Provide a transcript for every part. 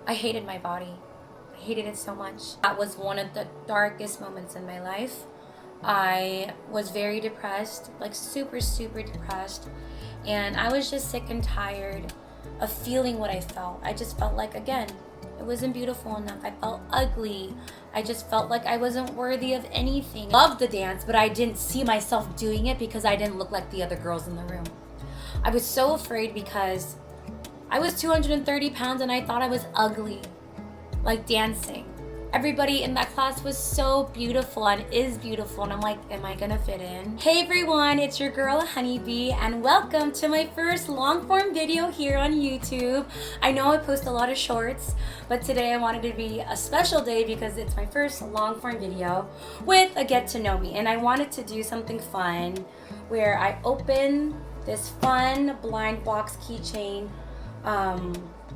I hated my body. I hated it so much. That was one of the darkest moments in my life. I was very depressed, like super, super depressed. And I was just sick and tired of feeling what I felt. I just felt like, again, it wasn't beautiful enough. I felt ugly. I just felt like I wasn't worthy of anything. Loved the dance, but I didn't see myself doing it because I didn't look like the other girls in the room. I was so afraid because I was 230 pounds and I thought I was ugly, like dancing. Everybody in that class was so beautiful and is beautiful, and I'm like, am I gonna fit in? Hey everyone, it's your girl Honeybee, and welcome to my first long form video here on YouTube. I know I post a lot of shorts, but today I wanted to be a special day because it's my first long form video with a get to know me, and I wanted to do something fun where I open this fun blind box keychain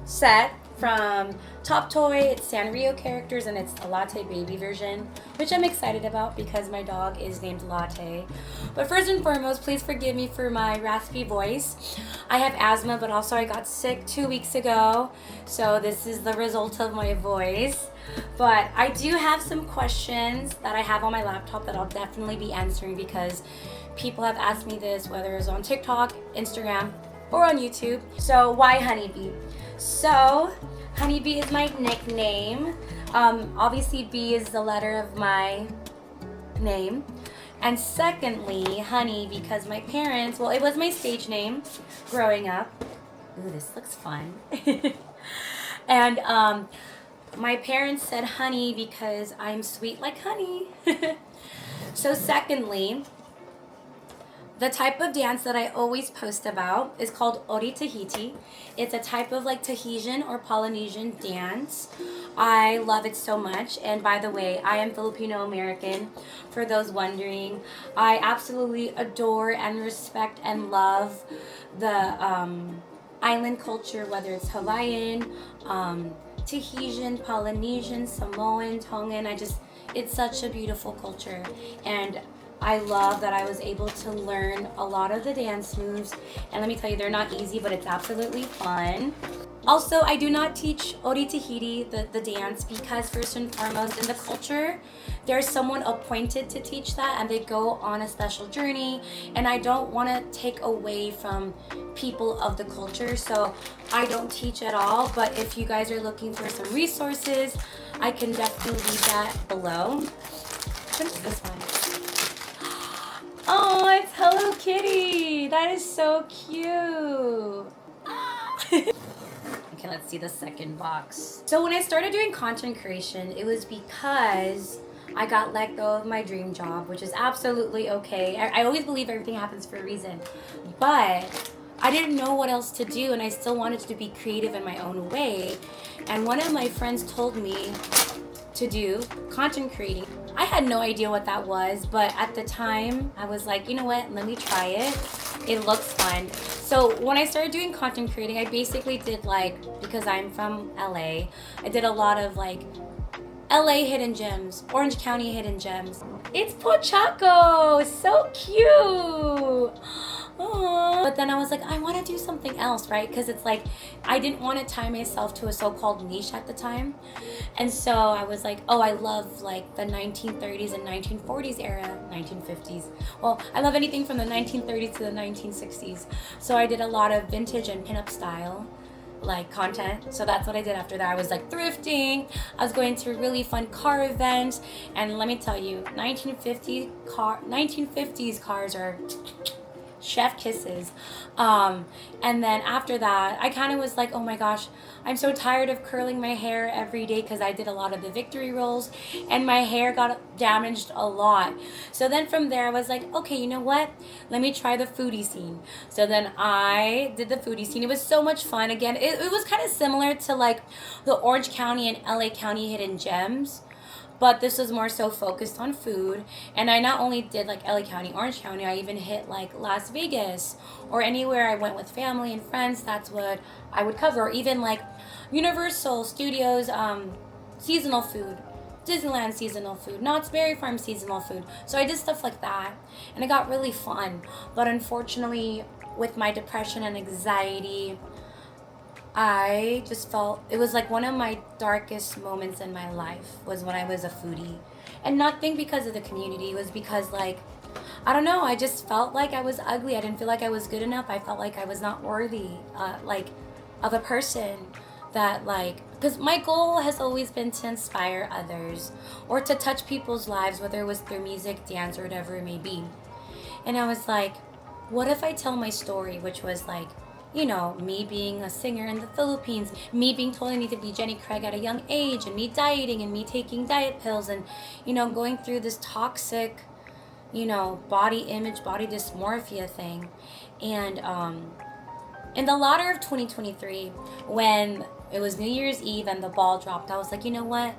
set from Top Toy. It's Sanrio characters and it's the Latte Baby version, which I'm excited about because my dog is named Latte. But first and foremost, please forgive me for my raspy voice. I have asthma, but also I got sick 2 weeks ago, so this is the result of my voice. But I do have some questions that I have on my laptop that I'll definitely be answering because people have asked me this, whether it's on TikTok, Instagram, or on YouTube. So why Honeybee? So Honeybee is my nickname. Obviously B is the letter of my name. And secondly, Honey, because my parents, well, it was my stage name growing up. Ooh, this looks fun. And my parents said honey because I'm sweet like honey. So secondly, the type of dance that I always post about is called Ori Tahiti. It's a type of like Tahitian or Polynesian dance. I love it so much. And by the way, I am Filipino American, for those wondering. I absolutely adore and respect and love the island culture, whether it's Hawaiian, Tahitian, Polynesian, Samoan, Tongan. It's such a beautiful culture. And I love that I was able to learn a lot of the dance moves, and let me tell you, they're not easy, but it's absolutely fun. Also, I do not teach Ori Tahiti, the dance, because first and foremost in the culture, there's someone appointed to teach that and they go on a special journey, and I don't want to take away from people of the culture, so I don't teach at all. But if you guys are looking for some resources, I can definitely leave that below. What's this one? Oh, it's Hello Kitty. That is so cute. Okay, let's see the second box. So when I started doing content creation, it was because I got let go of my dream job, which is absolutely okay. I always believe everything happens for a reason. But I didn't know what else to do, and I still wanted to be creative in my own way. And one of my friends told me to do content creating. I had no idea what that was, but at the time I was like, you know what, let me try it. It looks fun. So when I started doing content creating, I basically did because I'm from LA, I did a lot of LA hidden gems, Orange County hidden gems. It's Pochaco, so cute. Aww. But then I was like, I want to do something else, right? Because it's like, I didn't want to tie myself to a so-called niche at the time. And so I was like, oh, I love the 1930s and 1940s era, 1950s. Well, I love anything from the 1930s to the 1960s. So I did a lot of vintage and pinup style content. So that's what I did after that. I was thrifting. I was going to really fun car events. And let me tell you, 1950s cars are chef kisses. And then after that, I kind of was like, oh my gosh, I'm so tired of curling my hair every day because I did a lot of the victory rolls and my hair got damaged a lot. So then from there I was like, okay, you know what? Let me try the foodie scene. So then I did the foodie scene. It was so much fun. Again, it was kind of similar to the Orange County and LA County hidden gems, but this was more so focused on food. And I not only did LA County, Orange County, I even hit Las Vegas or anywhere I went with family and friends. That's what I would cover. Or even Universal Studios seasonal food, Disneyland seasonal food, Knott's Berry Farm seasonal food. So I did stuff like that, and it got really fun. But unfortunately, with my depression and anxiety, I just felt it was like one of my darkest moments in my life was when I was a foodie. And nothing because of the community, it was because like I don't know, I just felt like I was ugly. I didn't feel like I was good enough. I felt like I was not worthy like of a person that like because my goal has always been to inspire others or to touch people's lives, whether it was through music, dance, or whatever it may be. And I was like, what if I tell my story, which was like, me being a singer in the Philippines, me being told I need to be Jenny Craig at a young age, and me dieting and me taking diet pills and, going through this toxic, body image, body dysmorphia thing. And in the latter of 2023, when it was New Year's Eve and the ball dropped, I was like, you know what?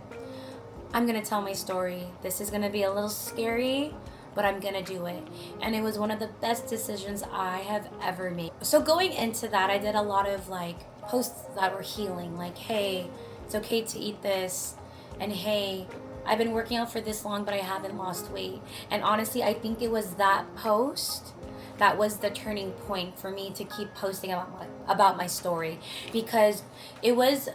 I'm going to tell my story. This is going to be a little scary, but I'm going to do it. And it was one of the best decisions I have ever made. So going into that, I did a lot of like posts that were healing, like, hey, it's okay to eat this. And hey, I've been working out for this long, but I haven't lost weight. And honestly, I think it was that post that was the turning point for me to keep posting about my story, because it was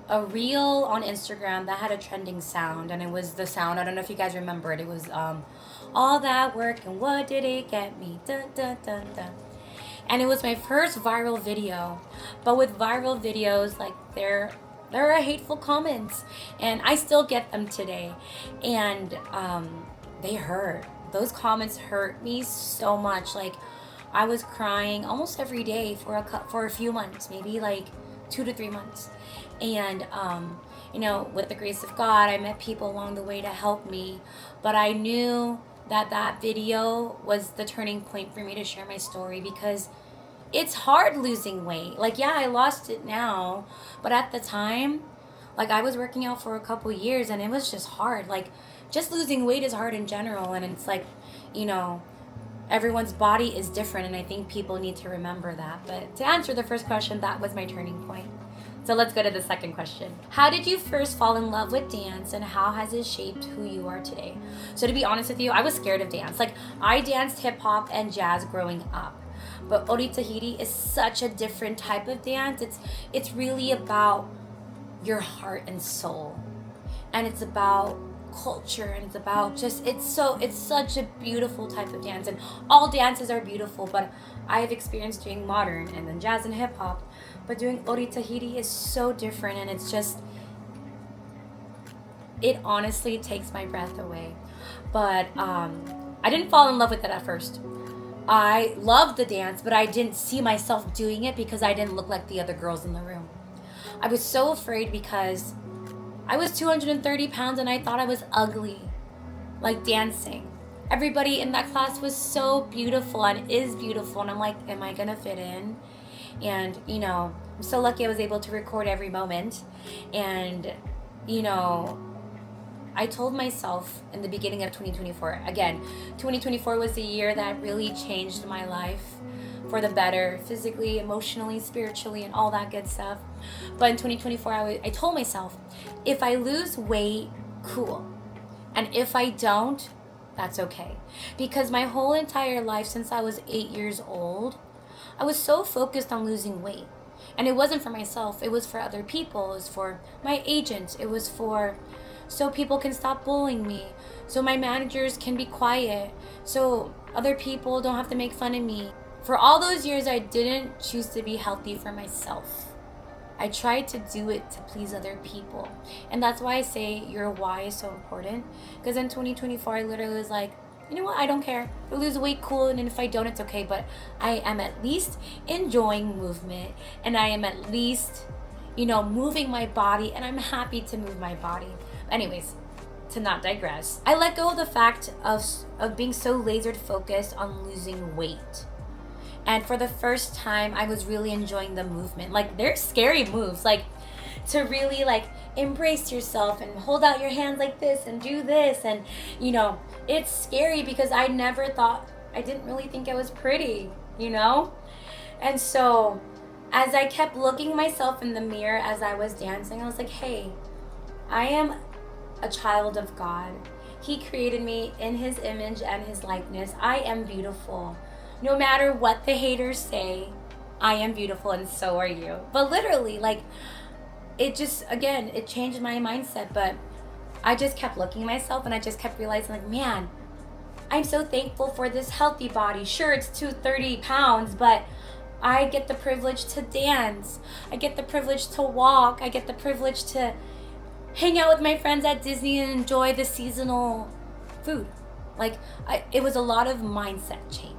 a reel on Instagram that had a trending sound, and it was the sound, I don't know if you guys remember it, it was all that work and what did it get me, dun, dun, dun, dun. And it was my first viral video. But with viral videos, like there are hateful comments, and I still get them today, and they hurt. Those comments hurt me so much. Like I was crying almost every day for a few months, maybe like 2 to 3 months. And with the grace of God, I met people along the way to help me. But I knew that video was the turning point for me to share my story, because it's hard losing weight. Like, yeah, I lost it now, but at the time, like I was working out for a couple years and it was just hard. Like just losing weight is hard in general, and it's like, everyone's body is different, and I think people need to remember that. But to answer the first question, that was my turning point. So let's go to the second question. How did you first fall in love with dance, and how has it shaped who you are today? So to be honest with you, I was scared of dance. Like I danced hip hop and jazz growing up, but Ori Tahiti is such a different type of dance. It's really about your heart and soul, and it's about culture, and it's about just it's such a beautiful type of dance. And all dances are beautiful, but I have experienced doing modern and then jazz and hip hop, but doing Ori Tahiti is so different, and it's just, it honestly takes my breath away. But I didn't fall in love with it at first. I loved the dance, but I didn't see myself doing it because I didn't look like the other girls in the room. I was so afraid because I was 230 pounds and I thought I was ugly, like dancing. Everybody in that class was so beautiful and is beautiful, and I'm like, am I gonna fit in? And I'm so lucky I was able to record every moment. And I told myself in the beginning of 2024, again, 2024 was the year that really changed my life for the better, physically, emotionally, spiritually, and all that good stuff. But in 2024, I told myself, if I lose weight, cool. And if I don't, that's okay. Because my whole entire life, since I was 8 years old, I was so focused on losing weight. And it wasn't for myself, it was for other people, it was for my agents, it was for so people can stop bullying me, so my managers can be quiet, so other people don't have to make fun of me. For all those years, I didn't choose to be healthy for myself. I tried to do it to please other people. And that's why I say your why is so important. Because in 2024, I literally was like, you know what, I don't care. If I lose weight, cool, and if I don't, it's okay. But I am at least enjoying movement, and I am at least, moving my body, and I'm happy to move my body. Anyways, to not digress, I let go of the fact of being so laser focused on losing weight. And for the first time, I was really enjoying the movement. Like, they're scary moves. Like, to really, embrace yourself and hold out your hands like this and do this. And, it's scary because I didn't really think I was pretty, And so, as I kept looking myself in the mirror as I was dancing, I was like, hey, I am a child of God. He created me in His image and His likeness. I am beautiful. No matter what the haters say, I am beautiful and so are you. But literally, like, it just, again, it changed my mindset. But I just kept looking at myself and I just kept realizing, like, man, I'm so thankful for this healthy body. Sure, it's 230 pounds, but I get the privilege to dance. I get the privilege to walk. I get the privilege to hang out with my friends at Disney and enjoy the seasonal food. Like, it was a lot of mindset change.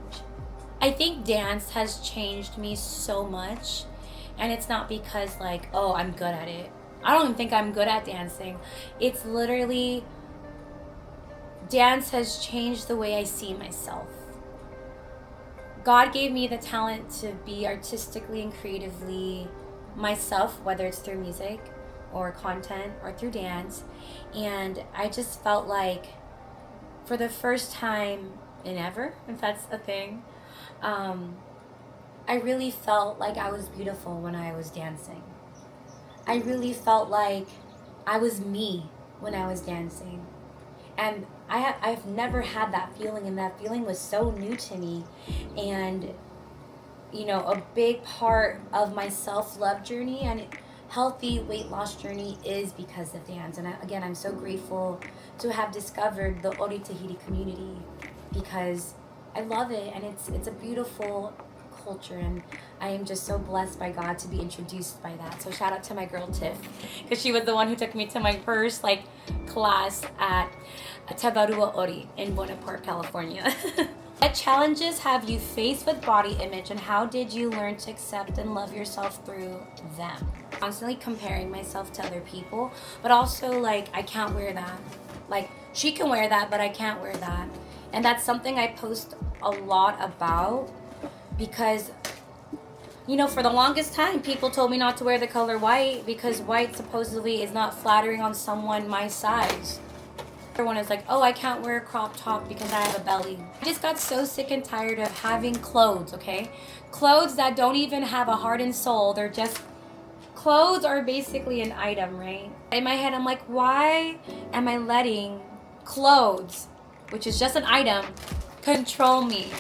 I think dance has changed me so much, and it's not because, like, oh, I'm good at it. I don't even think I'm good at dancing. It's literally, dance has changed the way I see myself. God gave me the talent to be artistically and creatively myself, whether it's through music or content or through dance. And I just felt like, for the first time in ever, if that's a thing, I really felt like I was beautiful when I was dancing. I really felt like I was me when I was dancing. And I've never had that feeling, and that feeling was so new to me. And, you know, a big part of my self-love journey and healthy weight loss journey is because of dance. And again, I'm so grateful to have discovered the Ori Tahiti community, because I love it, and it's a beautiful culture, and I am just so blessed by God to be introduced by that. So shout out to my girl Tiff, because she was the one who took me to my first class at Tavarua Ori in Bonaparte, California. What challenges have you faced with body image, and how did you learn to accept and love yourself through them? Constantly comparing myself to other people, but also I can't wear that. She can wear that, but I can't wear that. And that's something I post a lot about, because, you know, for the longest time, people told me not to wear the color white because white supposedly is not flattering on someone my size. Everyone is like, oh, I can't wear a crop top because I have a belly. I just got so sick and tired of having clothes, okay? Clothes that don't even have a heart and soul. They're just, clothes are basically an item, right? In my head, I'm like, why am I letting clothes, which is just an item, control me?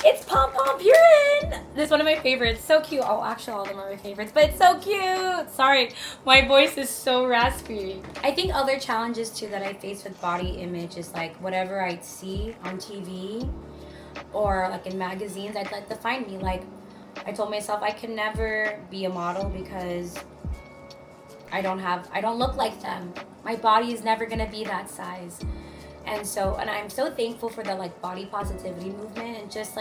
It's Pom Pom Purin! This is one of my favorites. So cute. Oh, actually, all of them are my favorites, but it's so cute. Sorry, my voice is so raspy. I think other challenges, too, that I face with body image is, whatever I see on TV or, in magazines, I'd let define me. I told myself I could never be a model because I don't look like them. My body is never gonna be that size. And I'm so thankful for the body positivity movement, and just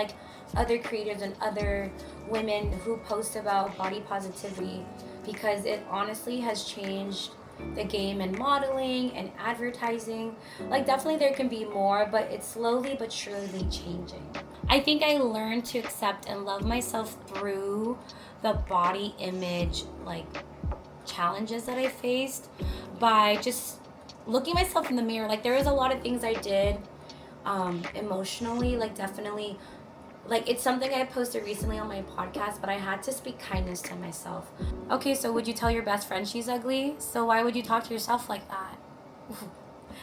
other creators and other women who post about body positivity, because it honestly has changed the game in modeling and advertising. Definitely there can be more, but it's slowly but surely changing. I think I learned to accept and love myself through the body image challenges that I faced by just looking myself in the mirror. There was a lot of things I did emotionally, definitely, it's something I posted recently on my podcast, but I had to speak kindness to myself. Okay, so would you tell your best friend she's ugly? So why would you talk to yourself like that?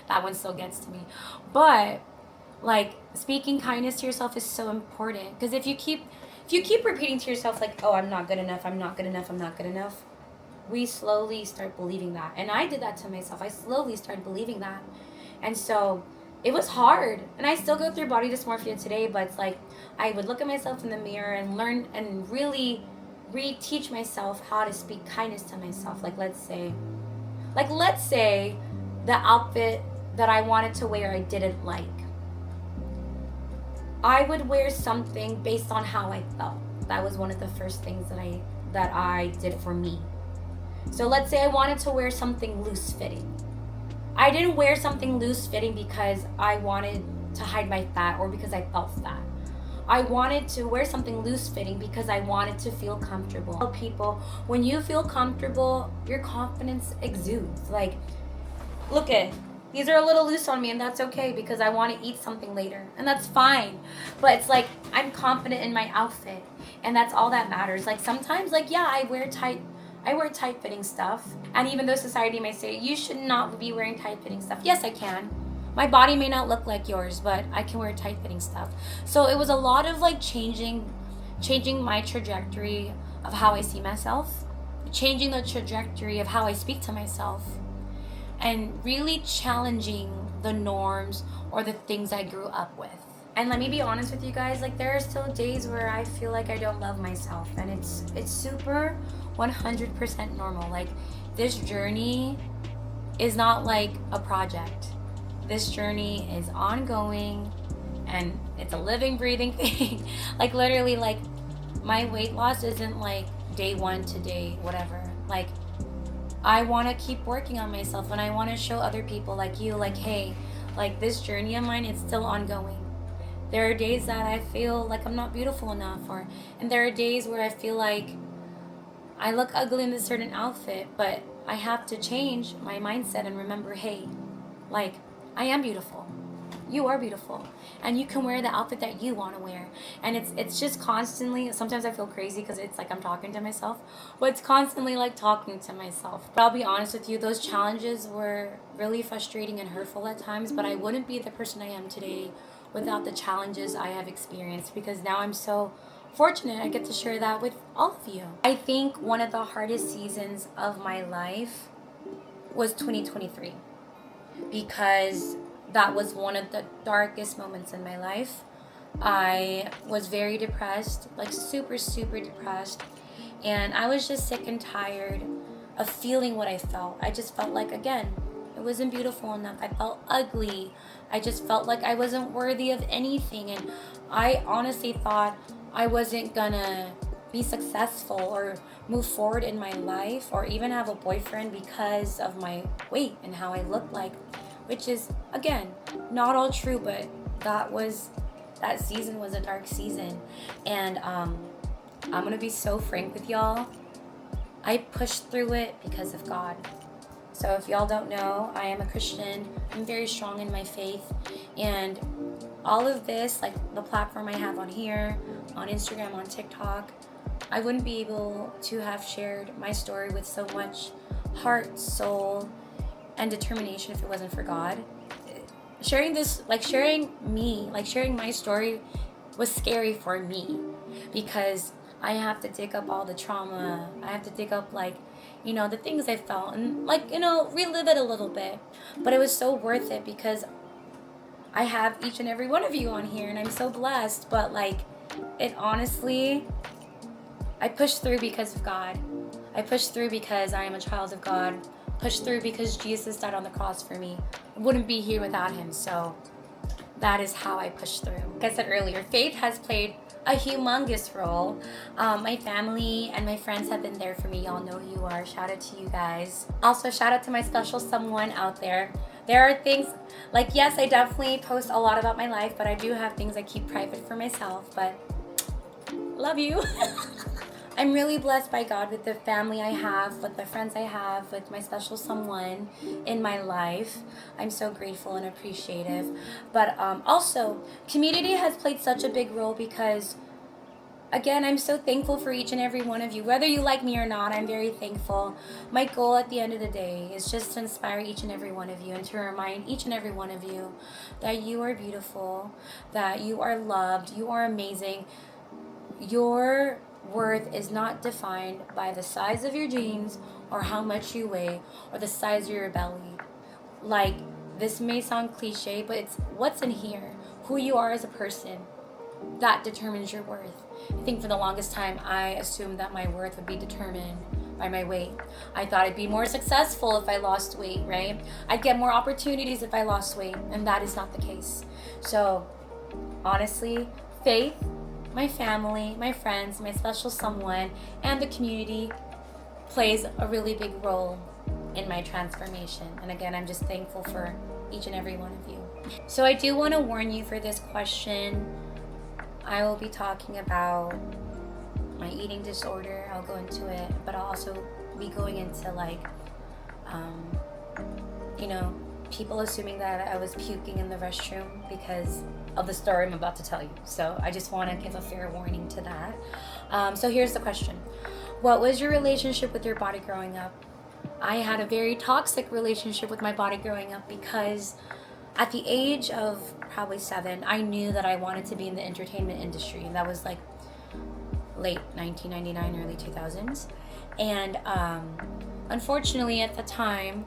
That one still gets to me. But speaking kindness to yourself is so important, because if you keep repeating to yourself oh, I'm not good enough, I'm not good enough, I'm not good enough, we slowly start believing that. And I did that to myself. I slowly started believing that. And so it was hard. And I still go through body dysmorphia today, but it's I would look at myself in the mirror and learn and really reteach myself how to speak kindness to myself. Let's say the outfit that I wanted to wear I didn't like. I would wear something based on how I felt. That was one of the first things that I did for me. So let's say I wanted to wear something loose-fitting. I didn't wear something loose-fitting because I wanted to hide my fat or because I felt fat. I wanted to wear something loose-fitting because I wanted to feel comfortable. I tell people, when you feel comfortable, your confidence exudes. Look at, these are a little loose on me, and that's okay because I want to eat something later, and that's fine. But it's I'm confident in my outfit, and that's all that matters. Sometimes, yeah, I wear tight-fitting stuff. And even though society may say, you should not be wearing tight-fitting stuff. Yes, I can. My body may not look like yours, but I can wear tight-fitting stuff. So it was a lot of changing changing my trajectory of how I see myself, changing the trajectory of how I speak to myself, and really challenging the norms or the things I grew up with. And let me be honest with you guys, like there are still days where I feel like I don't love myself, and it's super 100% normal. Like this journey is not like a project. This journey is ongoing and it's a living, breathing thing. Like literally, like my weight loss isn't like day one to day whatever. Like I want to keep working on myself, and I want to show other people like you, like, hey, like this journey of mine, it's still ongoing. There are days that I feel like I'm not beautiful enough, and there are days where I feel like I look ugly in this certain outfit, but I have to change my mindset and remember, hey, like I am beautiful. You are beautiful, and you can wear the outfit that you want to wear. And it's just constantly, sometimes I feel crazy because it's like I'm talking to myself, but it's constantly like talking to myself. But I'll be honest with you, those challenges were really frustrating and hurtful at times, but I wouldn't be the person I am today without the challenges I have experienced, because now I'm so fortunate I get to share that with all of you. I think one of the hardest seasons of my life was 2023, because that was one of the darkest moments in my life. I was very depressed, like super, super depressed. And I was just sick and tired of feeling what I felt. I just felt like, again, it wasn't beautiful enough. I felt ugly. I just felt like I wasn't worthy of anything. And I honestly thought I wasn't gonna be successful or move forward in my life or even have a boyfriend because of my weight and how I looked like. Which is, again, not all true, but that season was a dark season. And I'm gonna be so frank with y'all. I pushed through it because of God. So if y'all don't know, I am a Christian. I'm very strong in my faith. And all of this, like the platform I have on here, on Instagram, on TikTok, I wouldn't be able to have shared my story with so much heart, soul, and determination if it wasn't for God. Sharing this, like sharing my story was scary for me, because I have to dig up all the trauma. I have to dig up the things I felt and relive it a little bit. But it was so worth it because I have each and every one of you on here and I'm so blessed. But it honestly, I pushed through because of God. I pushed through because I am a child of God. Pushed through because Jesus died on the cross for me. I wouldn't be here without him. So that is how I pushed through. Like I said earlier, faith has played a humongous role. My family and my friends have been there for me. Y'all know who you are. Shout out to you guys. Also, shout out to my special someone out there. There are things, yes, I definitely post a lot about my life, but I do have things I keep private for myself. But love you. I'm really blessed by God with the family I have, with the friends I have, with my special someone in my life. I'm so grateful and appreciative. But also, community has played such a big role because, again, I'm so thankful for each and every one of you. Whether you like me or not, I'm very thankful. My goal at the end of the day is just to inspire each and every one of you and to remind each and every one of you that you are beautiful, that you are loved, you are amazing. Your worth is not defined by the size of your jeans or how much you weigh or the size of your belly. This may sound cliche, but it's what's in here, who you are as a person, that determines your worth. I think for the longest time, I assumed that my worth would be determined by my weight. I thought I'd be more successful if I lost weight, right? I'd get more opportunities if I lost weight, and that is not the case. So, honestly, faith, my family, my friends, my special someone, and the community plays a really big role in my transformation. And again, I'm just thankful for each and every one of you. So I do want to warn you for this question. I will be talking about my eating disorder. I'll go into it, but I'll also be going into people assuming that I was puking in the restroom because of the story I'm about to tell you. So I just want to give a fair warning to that. So here's the question. What was your relationship with your body growing up? I had a very toxic relationship with my body growing up because at the age of probably 7, I knew that I wanted to be in the entertainment industry. And that was late 1999, early 2000s. And unfortunately, at the time,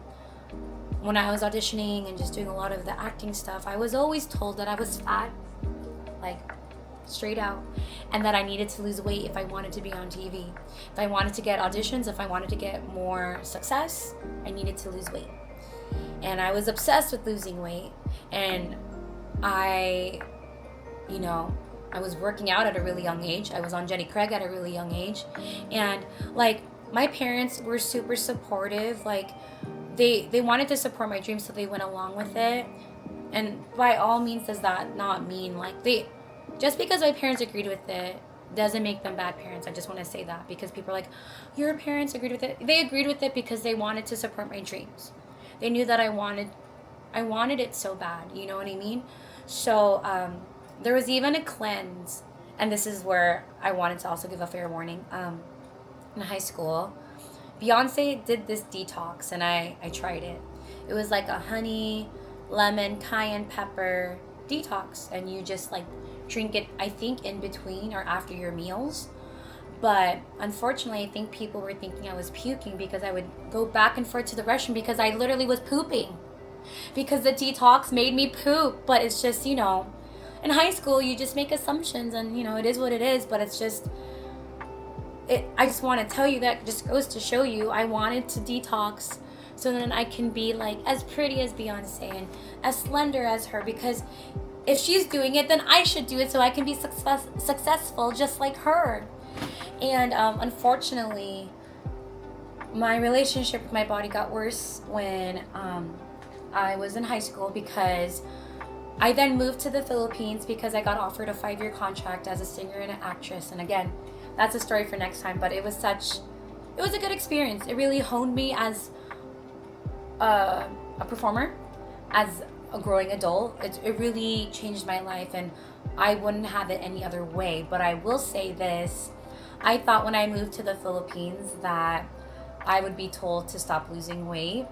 when I was auditioning and just doing a lot of the acting stuff, I was always told that I was fat, like straight out, and that I needed to lose weight if I wanted to be on TV. If I wanted to get auditions, if I wanted to get more success, I needed to lose weight. And I was obsessed with losing weight. And I was working out at a really young age. I was on Jenny Craig at a really young age. And like, my parents were super supportive. Like, they wanted to support my dreams, so they went along with it. And by all means, does that not mean like just because my parents agreed with it doesn't make them bad parents. I just want to say that, because people are like, your parents agreed with it. They agreed with it because they wanted to support my dreams. They knew that I wanted it so bad, you know what I mean? So there was even a cleanse, and this is where I wanted to also give a fair warning. In high school, Beyonce did this detox, and I tried it. It was like a honey, lemon, cayenne pepper detox, and you just like drink it, I think, in between or after your meals. But unfortunately, I think people were thinking I was puking because I would go back and forth to the restroom because I literally was pooping, because the detox made me poop. But it's just, in high school, you just make assumptions, and it is what it is. But it's just, I just want to tell you that just goes to show you I wanted to detox so then I can be like as pretty as Beyonce and as slender as her, because if she's doing it, then I should do it so I can be successful just like her. And unfortunately, my relationship with my body got worse when I was in high school, because I then moved to the Philippines because I got offered a 5-year contract as a singer and an actress. And again, that's a story for next time, but it was a good experience. It really honed me as a performer, as a growing adult. It really changed my life, and I wouldn't have it any other way. But I will say this, I thought when I moved to the Philippines that I would be told to stop losing weight,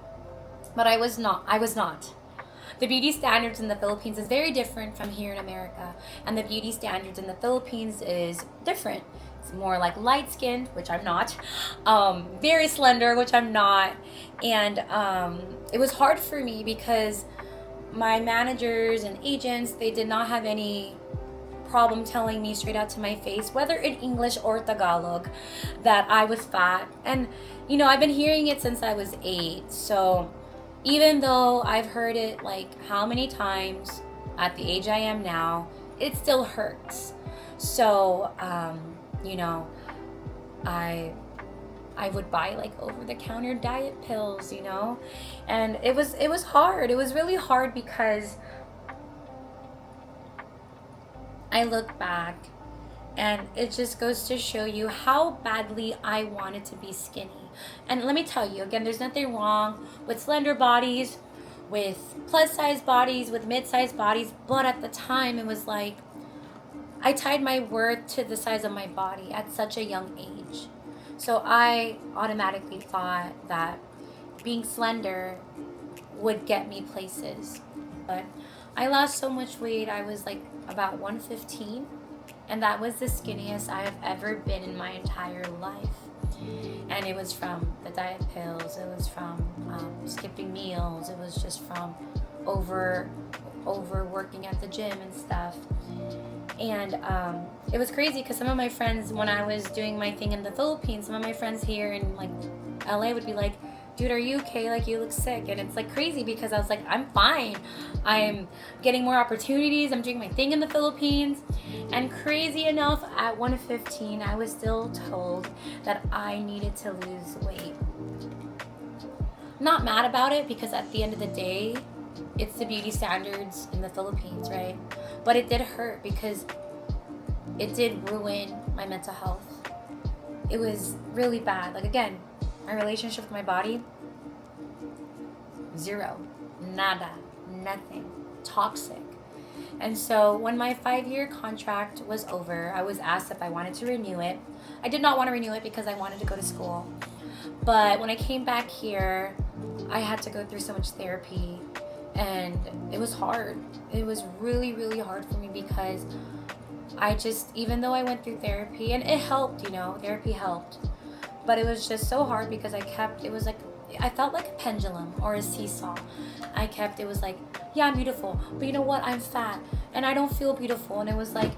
but I was not. The beauty standards in the Philippines is very different from here in America, and the beauty standards in the Philippines is different. It's more like light-skinned, which I'm not, very slender, which I'm not, and it was hard for me because my managers and agents, they did not have any problem telling me straight out to my face, whether in English or Tagalog, that I was fat. And I've been hearing it since I was 8, so even though I've heard it like how many times at the age I am now, it still hurts. So I would buy like over-the-counter diet pills, and it was hard. It was really hard because I look back and it just goes to show you how badly I wanted to be skinny. And let me tell you, again, there's nothing wrong with slender bodies, with plus-size bodies, with mid-size bodies, but at the time it was like I tied my worth to the size of my body at such a young age. So I automatically thought that being slender would get me places. But I lost so much weight. I was like about 115, and that was the skinniest I have ever been in my entire life. And it was from the diet pills, it was from skipping meals, it was just from overworking at the gym and stuff. And it was crazy because some of my friends, when I was doing my thing in the Philippines, some of my friends here in like LA would be like, dude, are you okay? Like, you look sick. And it's like crazy because I was like, I'm fine. I'm getting more opportunities. I'm doing my thing in the Philippines. And crazy enough, at 115, I was still told that I needed to lose weight. Not mad about it, because at the end of the day, it's the beauty standards in the Philippines, right? But it did hurt because it did ruin my mental health. It was really bad. Like, again, my relationship with my body, zero, nada, nothing, toxic. And so when my 5-year contract was over, I was asked if I wanted to renew it. I did not want to renew it because I wanted to go to school. But when I came back here, I had to go through so much therapy, and it was hard. It was really, really hard for me because I just, even though I went through therapy, and it helped, you know, therapy helped, but it was just so hard because it was like, I felt like a pendulum or a seesaw. It was like, yeah, I'm beautiful, but you know what, I'm fat and I don't feel beautiful. And it was like,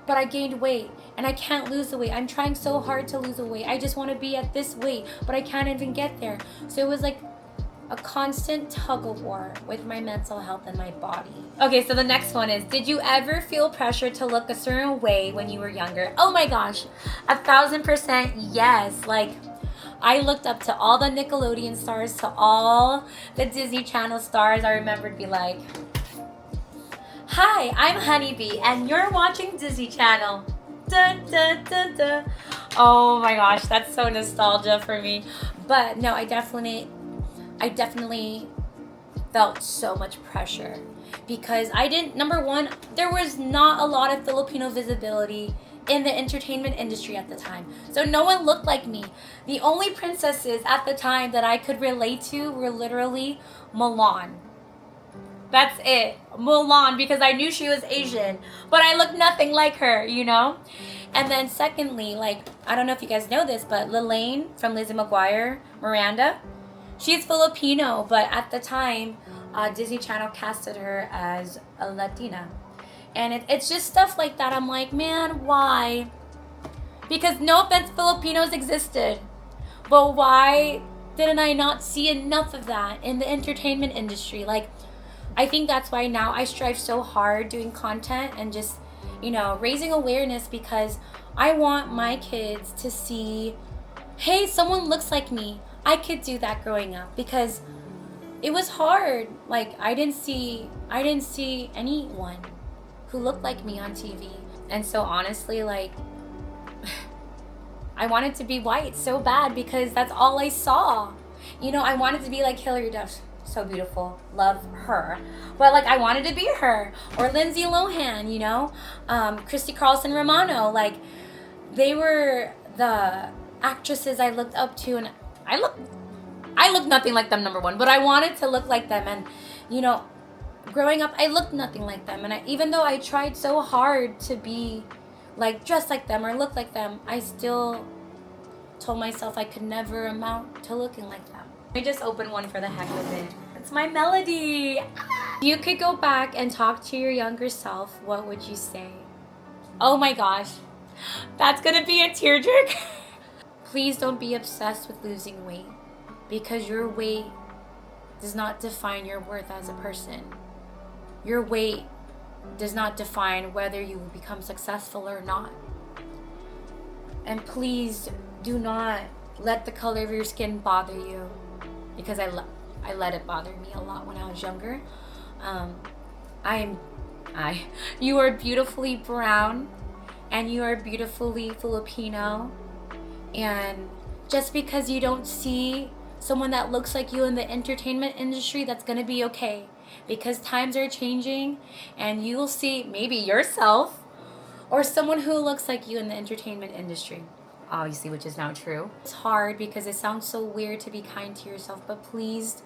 but I gained weight and I can't lose the weight. I'm trying so hard to lose the weight. I just want to be at this weight, but I can't even get there. So it was like a constant tug of war with my mental health and my body. Okay, so the next one is, did you ever feel pressure to look a certain way when you were younger? Oh my gosh, 1,000% yes. Like, I looked up to all the Nickelodeon stars, to all the Disney Channel stars. I remember to be like, hi, I'm Honeybee, and you're watching Disney Channel. Dun, dun, dun, dun. Oh my gosh, that's so nostalgia for me. But no, I definitely felt so much pressure because number one, there was not a lot of Filipino visibility in the entertainment industry at the time. So no one looked like me. The only princesses at the time that I could relate to were literally Mulan. That's it. Mulan, because I knew she was Asian, but I looked nothing like her, you know? And then secondly, like, I don't know if you guys know this, but Lelaine from Lizzie McGuire, Miranda, she's Filipino, but at the time, Disney Channel casted her as a Latina. And it's just stuff like that. I'm like, man, why? Because no offense, Filipinos existed. But why didn't I not see enough of that in the entertainment industry? Like, I think that's why now I strive so hard doing content and just, you know, raising awareness, because I want my kids to see, hey, someone looks like me. I could do that growing up, because it was hard. Like, I didn't see anyone who looked like me on TV. And so honestly, like, I wanted to be white so bad because that's all I saw. You know, I wanted to be like Hilary Duff. So beautiful, love her, but like I wanted to be her, or Lindsay Lohan, you know, Christy Carlson Romano. Like, they were the actresses I looked up to, and I looked nothing like them, number one, but I wanted to look like them. And you know, growing up, I looked nothing like them, and even though I tried so hard to be like dressed like them or look like them, I still told myself I could never amount to looking like them. Let me just open one for the heck of it. It's my melody. You could go back and talk to your younger self. What would you say? Oh my gosh, that's gonna be a tearjerker. Please don't be obsessed with losing weight, because your weight does not define your worth as a person. Your weight does not define whether you will become successful or not. And please do not let the color of your skin bother you, because I let it bother me a lot when I was younger. You are beautifully brown, and you are beautifully Filipino, and just because you don't see someone that looks like you in the entertainment industry, that's gonna be okay, because times are changing, and you will see maybe yourself or someone who looks like you in the entertainment industry. Obviously, which is not true. It's hard because it sounds so weird to be kind to yourself, but please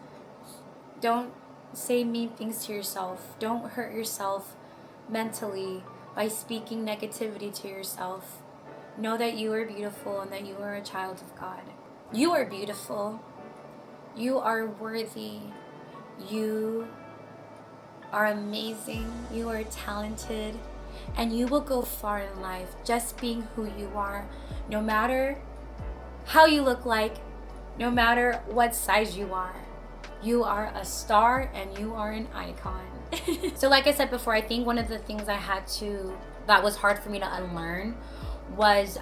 don't say mean things to yourself. Don't hurt yourself mentally by speaking negativity to yourself. Know that you are beautiful and that you are a child of God. You are beautiful. You are worthy. You are amazing. You are talented. And you will go far in life just being who you are. No matter how you look like, no matter what size you are a star and you are an icon. So like I said before, I think one of the things that was hard for me to unlearn was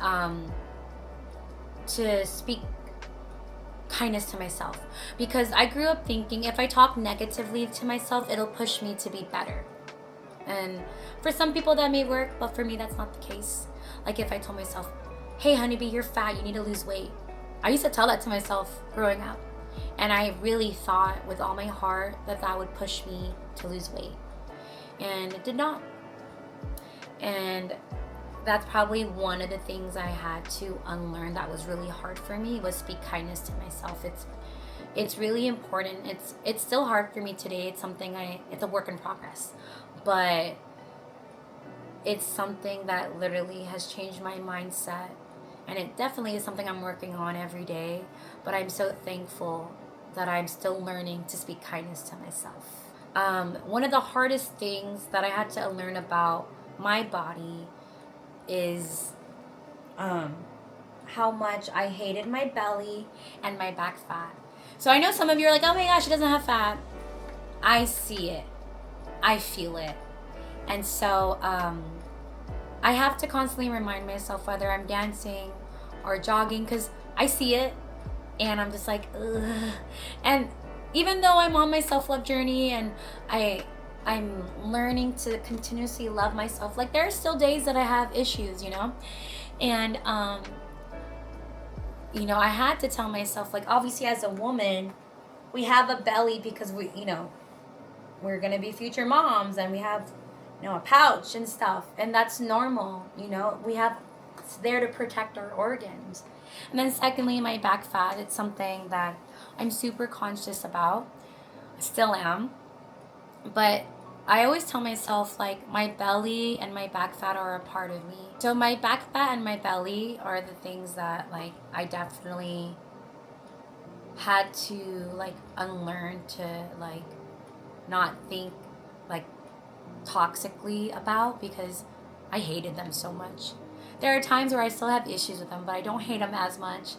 to speak kindness to myself. Because I grew up thinking if I talk negatively to myself, it'll push me to be better. And for some people that may work, but for me that's not the case. Like if I told myself, hey honeybee, you're fat, you need to lose weight. I used to tell that to myself growing up. And I really thought with all my heart that would push me to lose weight. And it did not. And that's probably one of the things I had to unlearn that was really hard for me, was speak kindness to myself. It's really important. It's still hard for me today. It's a work in progress. But it's something that literally has changed my mindset. And it definitely is something I'm working on every day. But I'm so thankful that I'm still learning to speak kindness to myself. One of the hardest things that I had to learn about my body is how much I hated my belly and my back fat. So I know some of you are like, oh my gosh, she doesn't have fat. I see it. I feel it. And so I have to constantly remind myself, whether I'm dancing or jogging, because I see it and I'm just like, ugh. And even though I'm on my self-love journey and I'm learning to continuously love myself, like there are still days that I have issues, you know? And, you know, I had to tell myself, like, obviously as a woman, we have a belly because we, you know, we're going to be future moms and we have, you know, a pouch and stuff. And that's normal, you know, it's there to protect our organs. And then secondly, my back fat, it's something that I'm super conscious about. I still am. But I always tell myself, like, my belly and my back fat are a part of me. So my back fat and my belly are the things that, like, I definitely had to, like, unlearn to, like, not think, like, toxically about, because I hated them so much. There are times where I still have issues with them, but I don't hate them as much.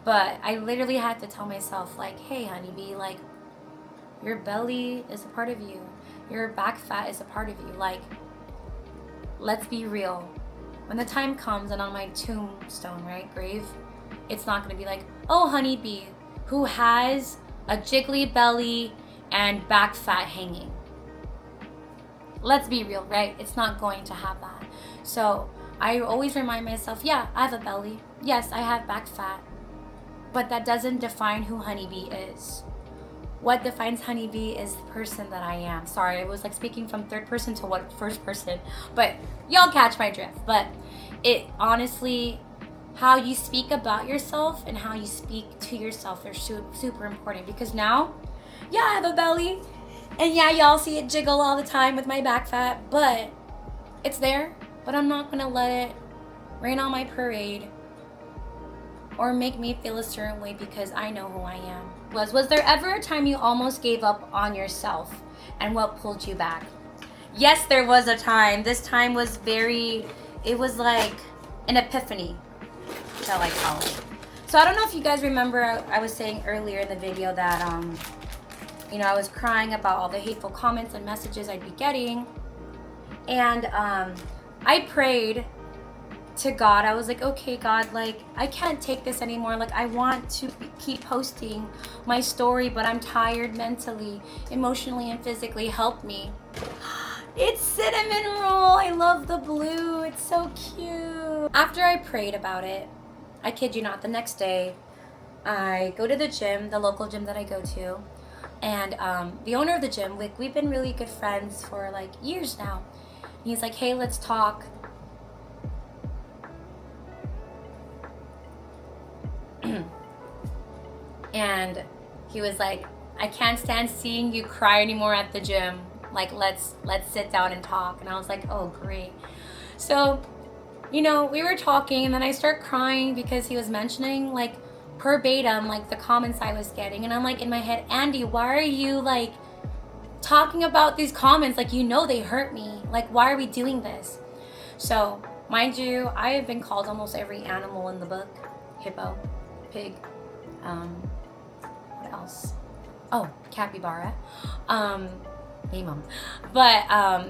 But I literally had to tell myself, like, hey, honeybee, like, your belly is a part of you. Your back fat is a part of you. Like, let's be real. When the time comes and on my tombstone, right, grave, it's not going to be like, oh, honeybee, who has a jiggly belly and back fat hanging. Let's be real, right? It's not going to have that. So I always remind myself, yeah, I have a belly. Yes, I have back fat. But that doesn't define who honeybee is. What defines honeybee is the person that I am. Sorry, I was like speaking from third person to first person, but y'all catch my drift. But it honestly, how you speak about yourself and how you speak to yourself are super important, because now, yeah, I have a belly, and yeah, y'all see it jiggle all the time with my back fat, but it's there. But I'm not gonna let it rain on my parade or make me feel a certain way, because I know who I am. Was there ever a time you almost gave up on yourself, and what pulled you back? Yes, there was a time. This time was it was like an epiphany, shall I call it. So I don't know if you guys remember, I was saying earlier in the video that, you know, I was crying about all the hateful comments and messages I'd be getting. And I prayed to God. I was like, okay, God, like, I can't take this anymore. Like, I want to keep posting my story, but I'm tired mentally, emotionally, and physically. Help me. It's cinnamon roll. I love the blue. It's so cute. After I prayed about it, I kid you not, the next day, I go to the gym, the local gym that I go to. And the owner of the gym, we've been really good friends for like years now. He's like, hey, let's talk. And he was like, I can't stand seeing you cry anymore at the gym. Like, let's sit down and talk. And I was like, oh, great. So, you know, we were talking, and then I start crying because he was mentioning, like, verbatim, like, the comments I was getting. And I'm like, in my head, Andy, why are you, like, talking about these comments? Like, you know they hurt me. Like, why are we doing this? So, mind you, I have been called almost every animal in the book. Hippo, pig, what else? Oh, capybara. Hey, mom. But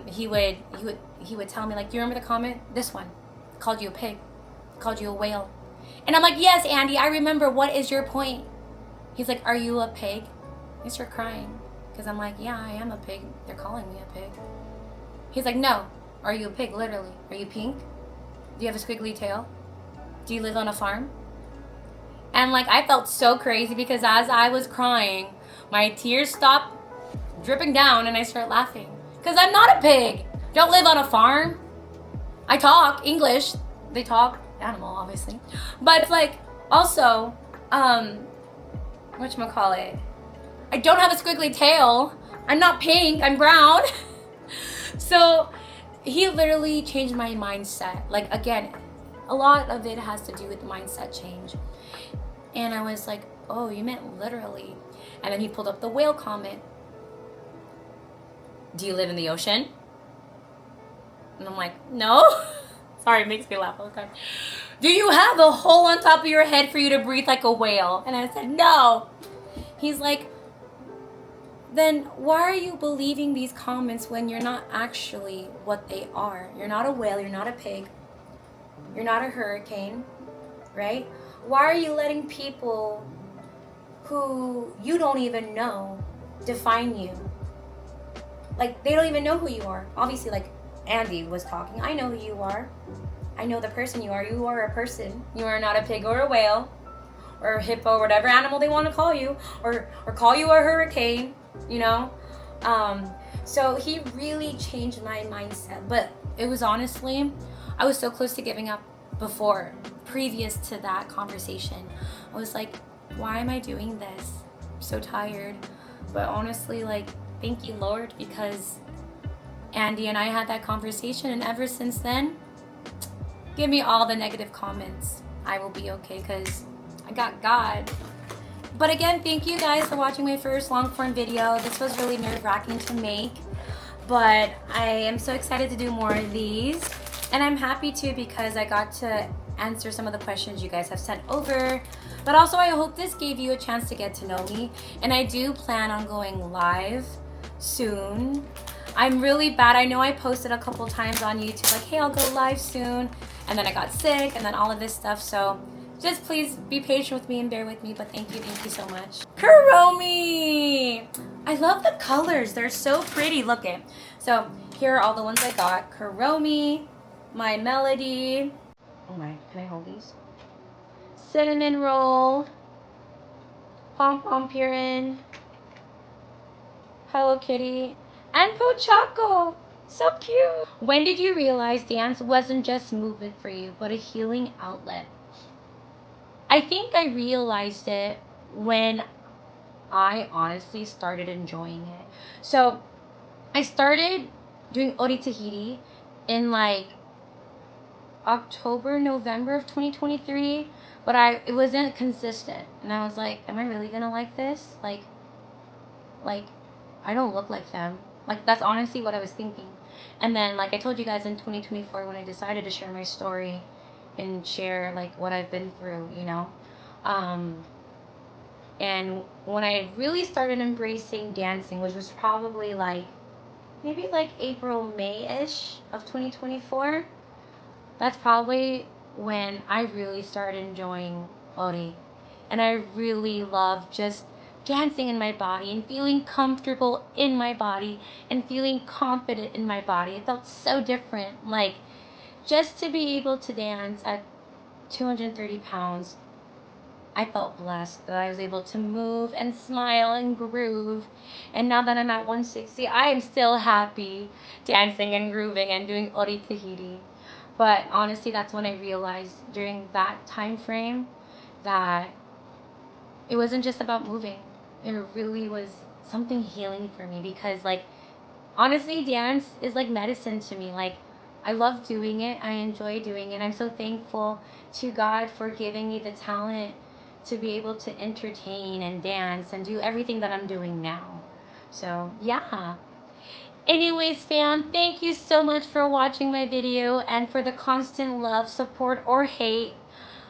he would tell me, like, do you remember the comment? This one. Called you a pig. Called you a whale. And I'm like, yes, Andy, I remember. What is your point? He's like, are you a pig? I start crying. Because I'm like, yeah, I am a pig. They're calling me a pig. He's like, no. Are you a pig, literally? Are you pink? Do you have a squiggly tail? Do you live on a farm? And, like, I felt so crazy, because as I was crying, my tears stopped dripping down, and I started laughing. Because I'm not a pig. Don't live on a farm. I talk English. They talk animal, obviously. But, like, also, whatchamacallit? I don't have a squiggly tail. I'm not pink. I'm brown. So, he literally changed my mindset. Like, again, a lot of it has to do with mindset change. And I was like, oh, you meant literally. And then he pulled up the whale comment. Do you live in the ocean? And I'm like, no. Sorry, it makes me laugh all the time. Do you have a hole on top of your head for you to breathe like a whale? And I said, no. He's like, then why are you believing these comments when you're not actually what they are? You're not a whale, you're not a pig, you're not a hurricane, right? Why are you letting people who you don't even know define you? Like, they don't even know who you are. Obviously, like Andy was talking, I know who you are. I know the person you are. You are a person. You are not a pig or a whale or a hippo or whatever animal they want to call you, or call you a hurricane, you know? So he really changed my mindset. But it was honestly, I was so close to giving up previous to that conversation. I was like, why am I doing this? I'm so tired. But honestly, like, thank you, Lord, because Andy and I had that conversation, and ever since then, give me all the negative comments. I will be okay because I got God. But again, thank you guys for watching my first long form video. This was really nerve-wracking to make, but I am so excited to do more of these. And I'm happy too because I got to answer some of the questions you guys have sent over. But also, I hope this gave you a chance to get to know me. And I do plan on going live soon. I'm really bad. I know I posted a couple times on YouTube like, hey, I'll go live soon. And then I got sick and then all of this stuff. So just please be patient with me and bear with me. But thank you so much. Kuromi! I love the colors. They're so pretty. Look it. So here are all the ones I got. Kuromi, My Melody. Oh my, can I hold these? Cinnamon Roll, Pom Pom Purin, Hello Kitty, and Pochaco. So cute. When did you realize dance wasn't just movement for you, but a healing outlet? I think I realized it when I honestly started enjoying it. So I started doing Ori Tahiti in like October, November of 2023, but it wasn't consistent. And I was like, am I really gonna like this? Like I don't look like them. Like, that's honestly what I was thinking. And then, like I told you guys, in 2024, when I decided to share my story and share like what I've been through, you know, and when I really started embracing dancing, which was probably like maybe like April, May-ish of 2024, that's probably when I really started enjoying Ori. And I really love just dancing in my body and feeling comfortable in my body and feeling confident in my body. It felt so different. Like, just to be able to dance at 230 pounds, I felt blessed that I was able to move and smile and groove. And now that I'm at 160, I am still happy dancing and grooving and doing Ori Tahiti. But honestly, that's when I realized during that time frame that it wasn't just about moving. It really was something healing for me because, like, honestly, dance is like medicine to me. Like, I love doing it. I enjoy doing it. I'm so thankful to God for giving me the talent to be able to entertain and dance and do everything that I'm doing now. So, yeah. Anyways, fam, thank you so much for watching my video and for the constant love, support, or hate.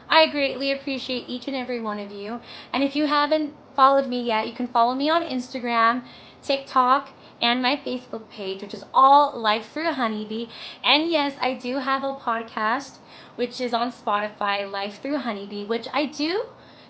I greatly appreciate each and every one of you. And if you haven't followed me yet, you can follow me on Instagram, TikTok, and my Facebook page, which is all Life Through a Honeybee. And yes, I do have a podcast, which is on Spotify, Life Through a Honeybee, which I do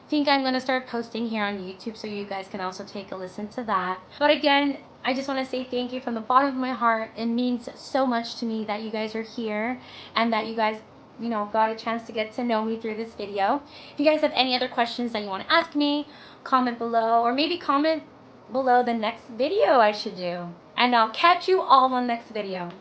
think I'm going to start posting here on YouTube, so you guys can also take a listen to that. But again, I just want to say thank you from the bottom of my heart. It means so much to me that you guys are here and that you guys, you know, got a chance to get to know me through this video. If you guys have any other questions that you want to ask me, comment below, or maybe comment below the next video I should do. And I'll catch you all on the next video.